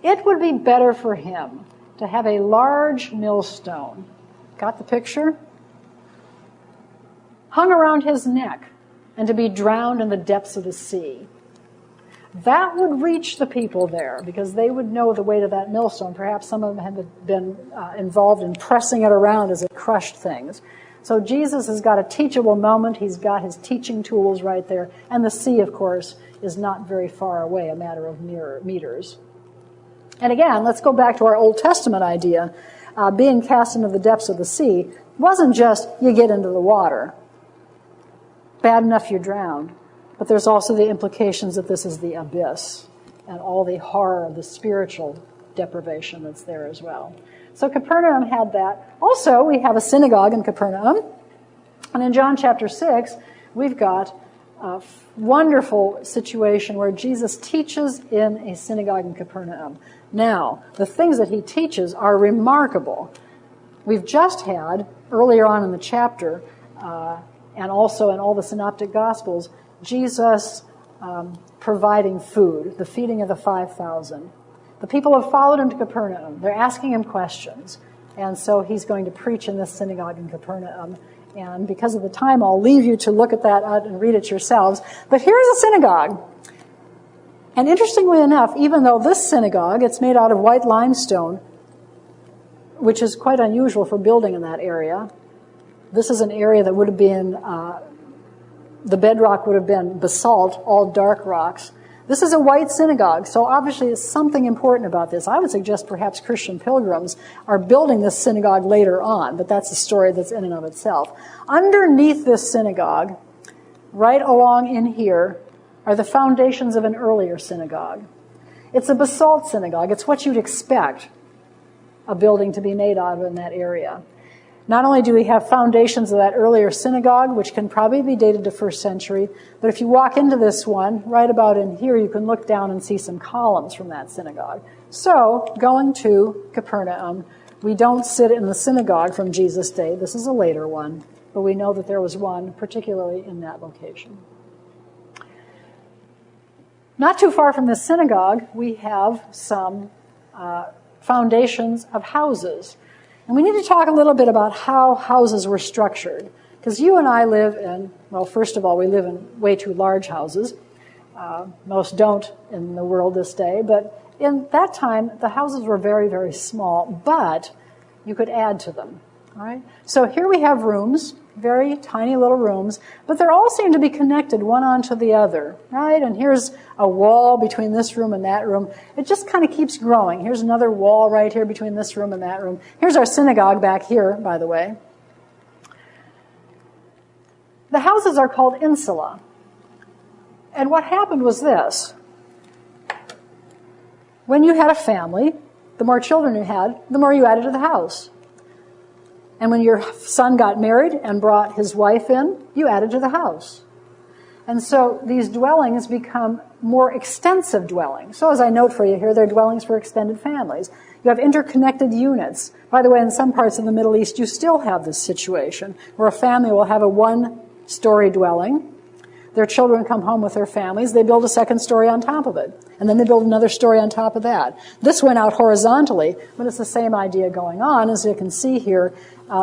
it would be better for him to have a large millstone. Got the picture? Hung around his neck and to be drowned in the depths of the sea. That would reach the people there because they would know the weight of that millstone. Perhaps some of them had been involved in pressing it around as it crushed things. So Jesus has got a teachable moment. He's got his teaching tools right there. And the sea, of course, is not very far away, a matter of meters. And again, let's go back to our Old Testament idea. Being cast into the depths of the sea wasn't just you get into the water. Bad enough you're drowned. But there's also the implications that this is the abyss and all the horror of the spiritual deprivation that's there as well. So Capernaum had that. Also, we have a synagogue in Capernaum. And in John chapter 6, we've got a wonderful situation where Jesus teaches in a synagogue in Capernaum. Now, the things that he teaches are remarkable. We've just had, earlier on in the chapter, and also in all the synoptic gospels, Jesus providing food, the feeding of the 5,000. The people have followed him to Capernaum. They're asking him questions. And so he's going to preach in this synagogue in Capernaum. And because of the time, I'll leave you to look at that and read it yourselves. But here's a synagogue. And interestingly enough, even though this synagogue, it's made out of white limestone, which is quite unusual for building in that area. This is an area that would have been, the bedrock would have been basalt, all dark rocks. This is a white synagogue, so obviously there's something important about this. I would suggest perhaps Christian pilgrims are building this synagogue later on, but that's a story that's in and of itself. Underneath this synagogue, right along in here, are the foundations of an earlier synagogue. It's a basalt synagogue. It's what you'd expect a building to be made out of in that area. Not only do we have foundations of that earlier synagogue, which can probably be dated to 1st century, but if you walk into this one, right about in here, you can look down and see some columns from that synagogue. So, going to Capernaum, we don't sit in the synagogue from Jesus' day. This is a later one, but we know that there was one, particularly in that location. Not too far from this synagogue, we have some foundations of houses. And we need to talk a little bit about how houses were structured. Because you and I live in, well, first of all, we live in way too large houses. Most don't in the world this day. But in that time, the houses were very, very small. But you could add to them. All right? So here we have rooms, very tiny little rooms. But they all seem to be connected one onto the other. Right? And here's a wall between this room and that room. It just kind of keeps growing. Here's another wall right here between this room and that room. Here's our synagogue back here, by the way. The houses are called insula. And what happened was this. When you had a family, the more children you had, the more you added to the house. And when your son got married and brought his wife in, you added to the house. And so these dwellings become more extensive dwellings. So as I note for you here, they're dwellings for extended families. You have interconnected units. By the way, in some parts of the Middle East, you still have this situation where a family will have a one-story dwelling. Their children come home with their families. They build a second story on top of it. And then they build another story on top of that. This went out horizontally, but it's the same idea going on. As you can see here,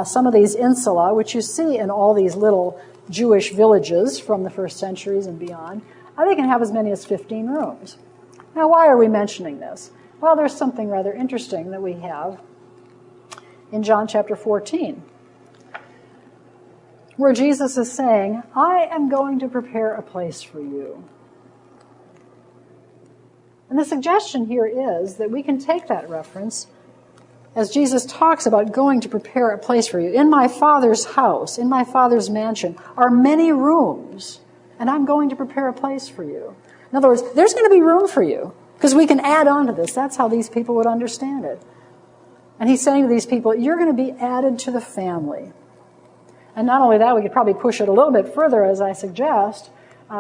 some of these insula, which you see in all these little Jewish villages from the first centuries and beyond, they can have as many as 15 rooms. Now, why are we mentioning this? Well, there's something rather interesting that we have in John chapter 14, where Jesus is saying, I am going to prepare a place for you. And the suggestion here is that we can take that reference as Jesus talks about going to prepare a place for you. In my Father's house, in my Father's mansion, are many rooms, and I'm going to prepare a place for you. In other words, there's going to be room for you, because we can add on to this. That's how these people would understand it. And he's saying to these people, you're going to be added to the family. And not only that, we could probably push it a little bit further, as I suggest,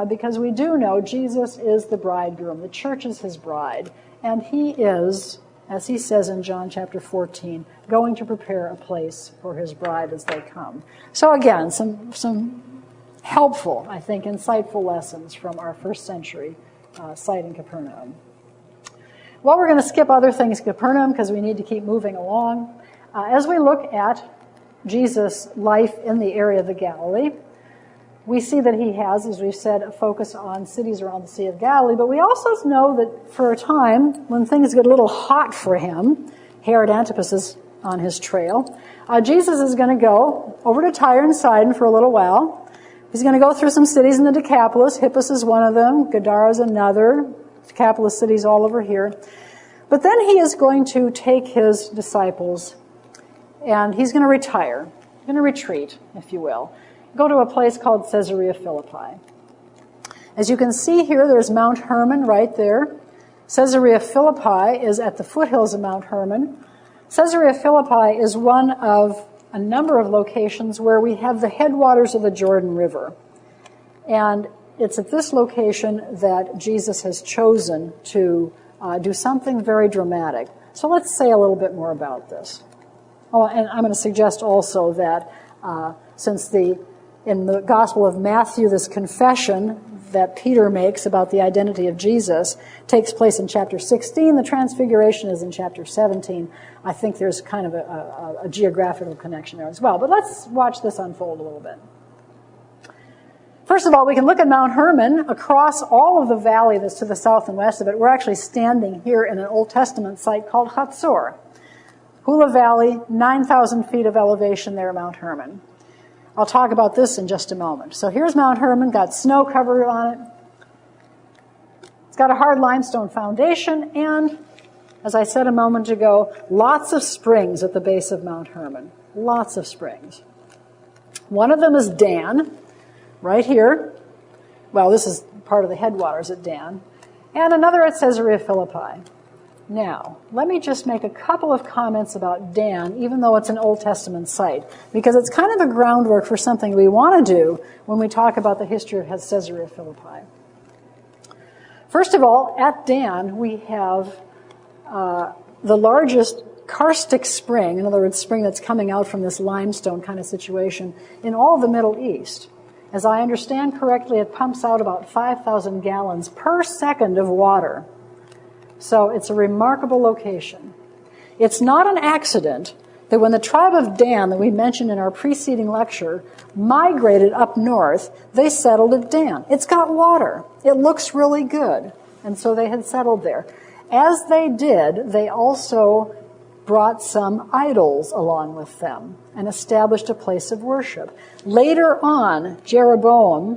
because we do know Jesus is the bridegroom. The church is his bride. And he is, as he says in John chapter 14, going to prepare a place for his bride as they come. So again, some helpful, I think, insightful lessons from our first century site in Capernaum. Well, we're going to skip other things in Capernaum because we need to keep moving along. As we look at Jesus' life in the area of the Galilee, we see that he has, as we've said, a focus on cities around the Sea of Galilee, but we also know that for a time, when things get a little hot for him, Herod Antipas is on his trail, Jesus is going to go over to Tyre and Sidon for a little while. He's going to go through some cities in the Decapolis. Hippus is one of them. Gadara is another. Decapolis cities all over here. But then he is going to take his disciples and he's going to retire. He's going to retreat, if you will. Go to a place called Caesarea Philippi. As you can see here, there's Mount Hermon right there. Caesarea Philippi is at the foothills of Mount Hermon. Caesarea Philippi is one of a number of locations where we have the headwaters of the Jordan River. And it's at this location that Jesus has chosen to do something very dramatic. So let's say a little bit more about this. Oh, and I'm going to suggest also that since in the Gospel of Matthew, this confession that Peter makes about the identity of Jesus takes place in chapter 16. The Transfiguration is in chapter 17. I think there's kind of a geographical connection there as well. But let's watch this unfold a little bit. First of all, we can look at Mount Hermon across all of the valley that's to the south and west of it. We're actually standing here in an Old Testament site called Hatzor. Hula Valley, 9,000 feet of elevation there at Mount Hermon. I'll talk about this in just a moment. So here's Mount Hermon, got snow covered on it. It's got a hard limestone foundation, and, as I said a moment ago, lots of springs at the base of Mount Hermon. Lots of springs. One of them is Dan, right here. Well, this is part of the headwaters at Dan. And another at Caesarea Philippi. Now, let me just make a couple of comments about Dan, even though it's an Old Testament site, because it's kind of a groundwork for something we want to do when we talk about the history of Caesarea Philippi. First of all, at Dan, we have the largest karstic spring, in other words, spring that's coming out from this limestone kind of situation, in all of the Middle East. As I understand correctly, it pumps out about 5,000 gallons per second of water. So it's a remarkable location. It's not an accident that when the tribe of Dan that we mentioned in our preceding lecture migrated up north, they settled at Dan. It's got water. It looks really good. And so they had settled there. As they did, they also brought some idols along with them and established a place of worship. Later on, Jeroboam,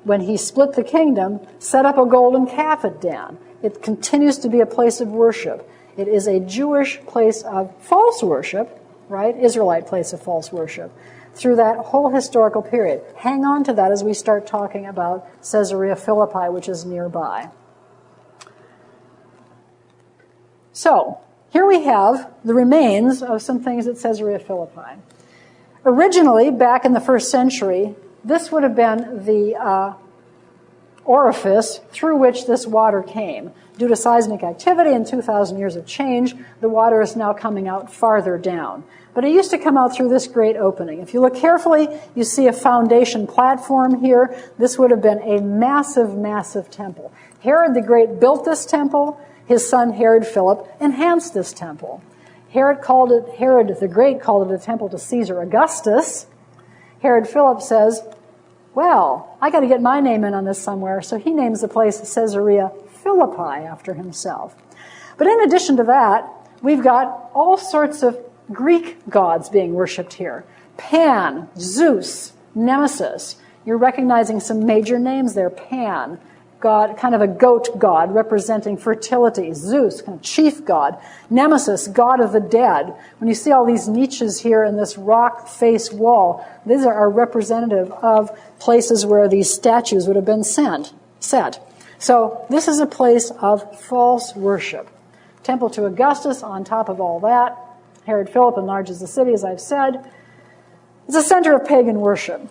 when he split the kingdom, set up a golden calf at Dan. It continues to be a place of worship. It is a Jewish place of false worship, right? Israelite place of false worship through that whole historical period. Hang on to that as we start talking about Caesarea Philippi, which is nearby. So, here we have the remains of some things at Caesarea Philippi. Originally, back in the first century, this would have been the orifice through which this water came. Due to seismic activity and 2,000 years of change, the water is now coming out farther down. But it used to come out through this great opening. If you look carefully, you see a foundation platform here. This would have been a massive, massive temple. Herod the Great built this temple. His son Herod Philip enhanced this temple. Herod the Great called it a temple to Caesar Augustus. Herod Philip says, Well, I got to get my name in on this somewhere, so he names the place Caesarea Philippi after himself. But in addition to that, we've got all sorts of Greek gods being worshipped here. Pan, Zeus, Nemesis. You're recognizing some major names there. Pan, God, kind of a goat god representing fertility. Zeus, kind of chief god. Nemesis, god of the dead. When you see all these niches here in this rock face wall, these are representative of places where these statues would have been set. So this is a place of false worship. Temple to Augustus on top of all that. Herod Philip enlarges the city, as I've said. It's a center of pagan worship.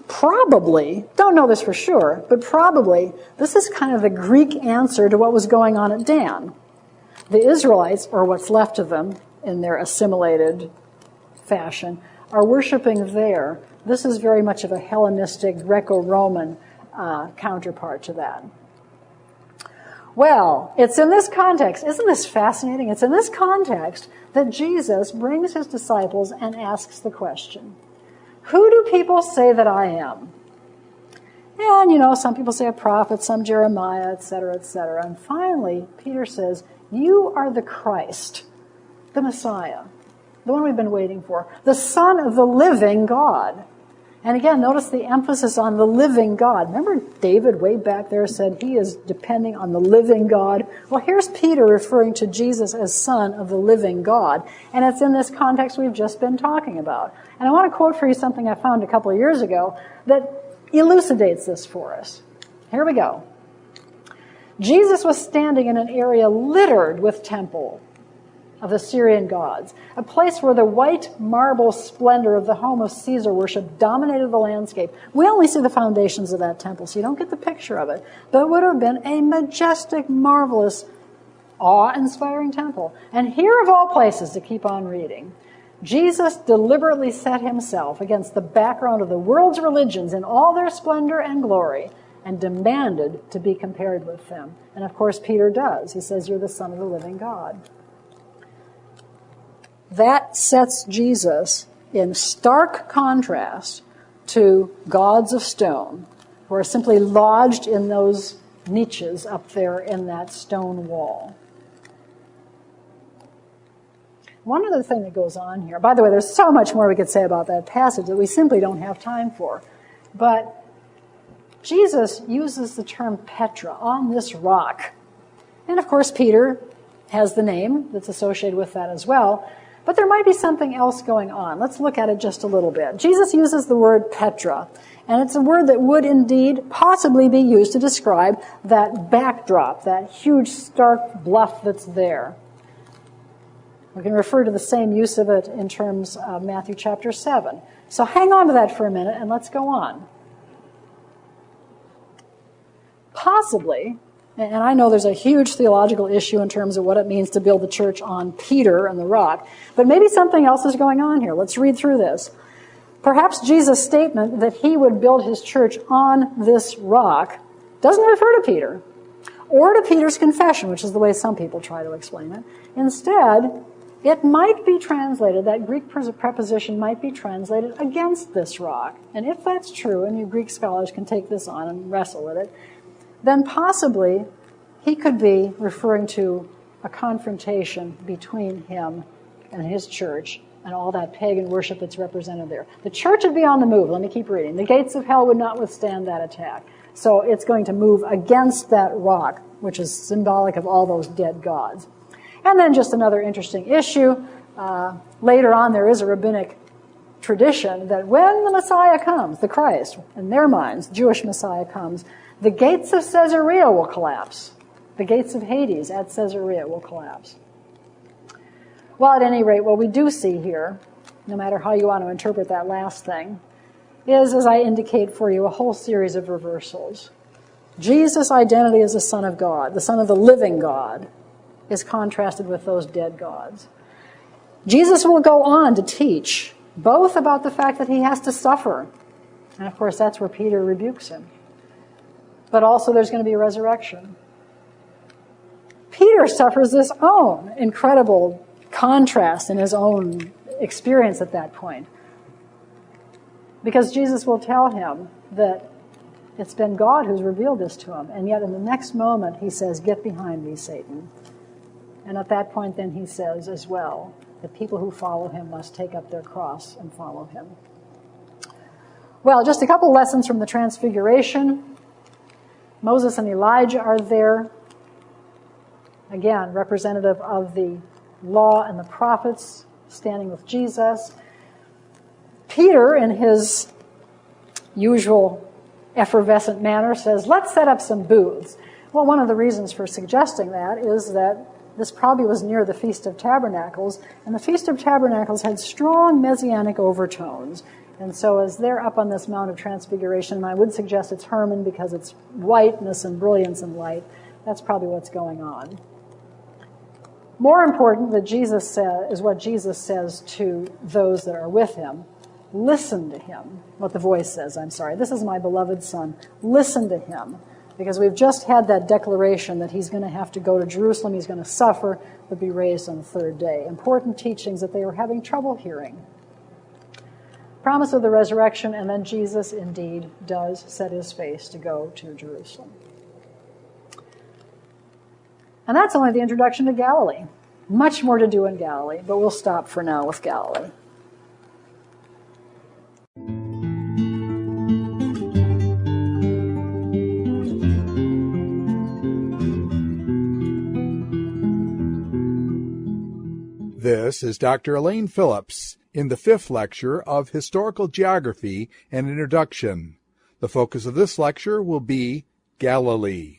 Probably, don't know this for sure, but probably this is kind of the Greek answer to what was going on at Dan. The Israelites, or what's left of them in their assimilated fashion, are worshiping there. This is very much of a Hellenistic, Greco-Roman counterpart to that. Well, it's in this context, isn't this fascinating? It's in this context that Jesus brings his disciples and asks the question, who do people say that I am? And, some people say a prophet, some Jeremiah, etc., etc. And finally, Peter says, you are the Christ, the Messiah, the one we've been waiting for, the Son of the living God. And again, notice the emphasis on the living God. Remember David way back there said he is depending on the living God? Well, here's Peter referring to Jesus as Son of the living God. And it's in this context we've just been talking about. And I want to quote for you something I found a couple of years ago that elucidates this for us. Here we go. Jesus was standing in an area littered with temples of the Syrian gods, a place where the white marble splendor of the home of Caesar worship dominated the landscape. We only see the foundations of that temple, so you don't get the picture of it. But it would have been a majestic, marvelous, awe-inspiring temple. And here of all places, to keep on reading, Jesus deliberately set himself against the background of the world's religions in all their splendor and glory and demanded to be compared with them. And of course, Peter does. He says, you're the Son of the living God. That sets Jesus in stark contrast to gods of stone, who are simply lodged in those niches up there in that stone wall. One other thing that goes on here, by the way, there's so much more we could say about that passage that we simply don't have time for, but Jesus uses the term Petra, on this rock. And of course, Peter has the name that's associated with that as well. But there might be something else going on. Let's look at it just a little bit. Jesus uses the word Petra, and it's a word that would indeed possibly be used to describe that backdrop, that huge stark bluff that's there. We can refer to the same use of it in terms of Matthew chapter 7. So hang on to that for a minute and let's go on. Possibly, and I know there's a huge theological issue in terms of what it means to build the church on Peter and the rock, but maybe something else is going on here. Let's read through this. Perhaps Jesus' statement that he would build his church on this rock doesn't refer to Peter or to Peter's confession, which is the way some people try to explain it. Instead, it might be translated, that Greek preposition might be translated against this rock. And if that's true, and you Greek scholars can take this on and wrestle with it, then possibly he could be referring to a confrontation between him and his church and all that pagan worship that's represented there. The church would be on the move. Let me keep reading. The gates of hell would not withstand that attack. So it's going to move against that rock, which is symbolic of all those dead gods. And then just another interesting issue. Later on, there is a rabbinic tradition that when the Messiah comes, the Christ, in their minds, Jewish Messiah comes, the gates of Caesarea will collapse. The gates of Hades at Caesarea will collapse. Well, at any rate, what we do see here, no matter how you want to interpret that last thing, is, as I indicate for you, a whole series of reversals. Jesus' identity as the Son of God, the Son of the living God, is contrasted with those dead gods. Jesus will go on to teach both about the fact that he has to suffer, and of course that's where Peter rebukes him, but also there's going to be a resurrection. Peter suffers this own incredible contrast in his own experience at that point, because Jesus will tell him that it's been God who's revealed this to him. And yet in the next moment, he says, "Get behind me, Satan." And at that point, then he says as well that people who follow him must take up their cross and follow him. Well, just a couple lessons from the Transfiguration. Moses and Elijah are there. Again, representative of the law and the prophets standing with Jesus. Peter, in his usual effervescent manner, says, "Let's set up some booths." Well, one of the reasons for suggesting that is that this probably was near the Feast of Tabernacles, and the Feast of Tabernacles had strong messianic overtones. And so as they're up on this Mount of Transfiguration, and I would suggest it's Hermon because it's whiteness and brilliance and light, that's probably what's going on. More important that is what Jesus says to those that are with him. Listen to him. What the voice says, "This is my beloved Son. Listen to him." Because we've just had that declaration that he's going to have to go to Jerusalem, he's going to suffer, but be raised on the third day. Important teachings that they were having trouble hearing. Promise of the resurrection, and then Jesus indeed does set his face to go to Jerusalem. And that's only the introduction to Galilee. Much more to do in Galilee, but we'll stop for now with Galilee. This is Dr. Elaine Phillips in the 5th lecture of Historical Geography and Introduction. The focus of this lecture will be Galilee.